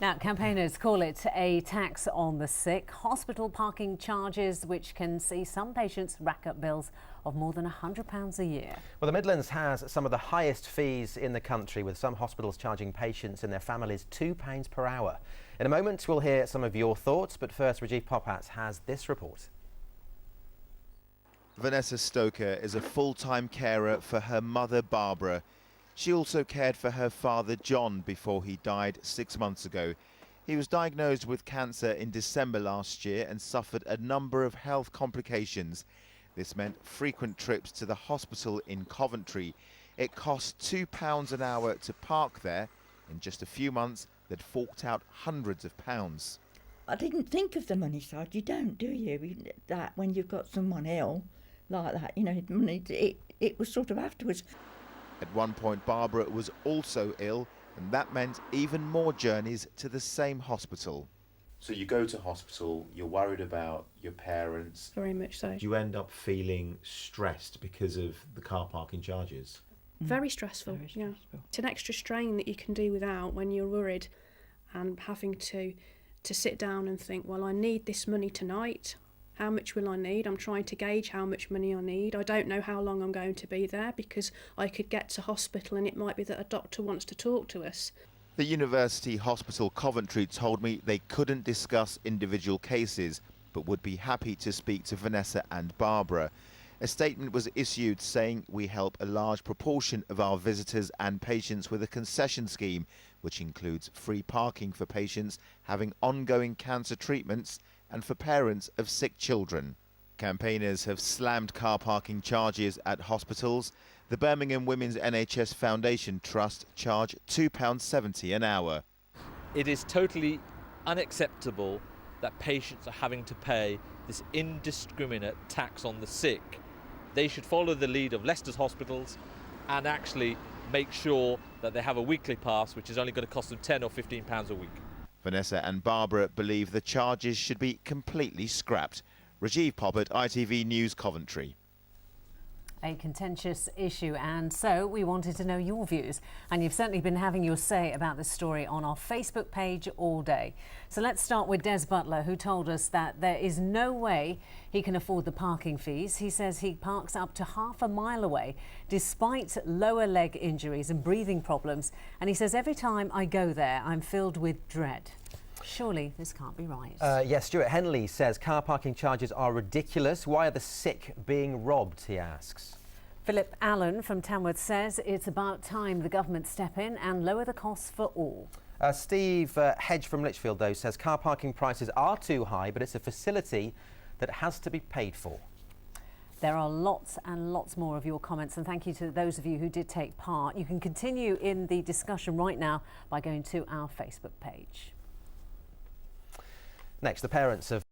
Now, campaigners call it a tax on the sick. Hospital parking charges, which can see some patients rack up bills of more than £100 a year. Well, the Midlands has some of the highest fees in the country, with some hospitals charging patients and their families £2 per hour. In a moment, we'll hear some of your thoughts, but first, Rajiv Popat has this report. Vanessa Stoker is a full-time carer for her mother, Barbara. She also cared for her father, John, before he died 6 months ago. He was diagnosed with cancer in December last year and suffered a number of health complications. This meant frequent trips to the hospital in Coventry. It cost £2 an hour to park there. In just a few months, they'd forked out hundreds of pounds. I didn't think of the money side. You don't, do you? That when you've got someone ill like that, you know, money. It was sort of afterwards. At one point, Barbara was also ill, and that meant even more journeys to the same hospital. So you go to hospital, you're worried about your parents. Very much so. Do you end up feeling stressed because of the car parking charges? Very stressful, yeah. It's an extra strain that you can do without when you're worried and having to sit down and think, well, I need this money tonight. How much will I need? I'm trying to gauge how much money I need. I don't know how long I'm going to be there, because I could get to hospital and it might be that a doctor wants to talk to us. The University Hospital Coventry told me they couldn't discuss individual cases, but would be happy to speak to Vanessa and Barbara. A statement was issued saying we help a large proportion of our visitors and patients with a concession scheme, which includes free parking for patients having ongoing cancer treatments and for parents of sick children. Campaigners have slammed car parking charges at hospitals. The Birmingham Women's NHS Foundation Trust charge £2.70 an hour. It is totally unacceptable that patients are having to pay this indiscriminate tax on the sick. They should follow the lead of Leicester's hospitals and actually make sure that they have a weekly pass, which is only going to cost them £10 or £15 a week. Vanessa and Barbara believe the charges should be completely scrapped. Rajiv Popat, ITV News, Coventry. A contentious issue, and so we wanted to know your views, and you've certainly been having your say about this story on our Facebook page all day. So let's start with Des Butler, who told us that there is no way he can afford the parking fees. He says he parks up to half a mile away despite lower leg injuries and breathing problems, and he says every time I go there I'm filled with dread. Surely this can't be right. Yes, Stuart Henley says car parking charges are ridiculous. Why are the sick being robbed, he asks. Philip Allen from Tamworth says it's about time the government step in and lower the costs for all. Steve Hedge from Lichfield, though, says car parking prices are too high, but it's a facility that has to be paid for. There are lots and lots more of your comments, and thank you to those of you who did take part. You can continue in the discussion right now by going to our Facebook page. Next, the parents of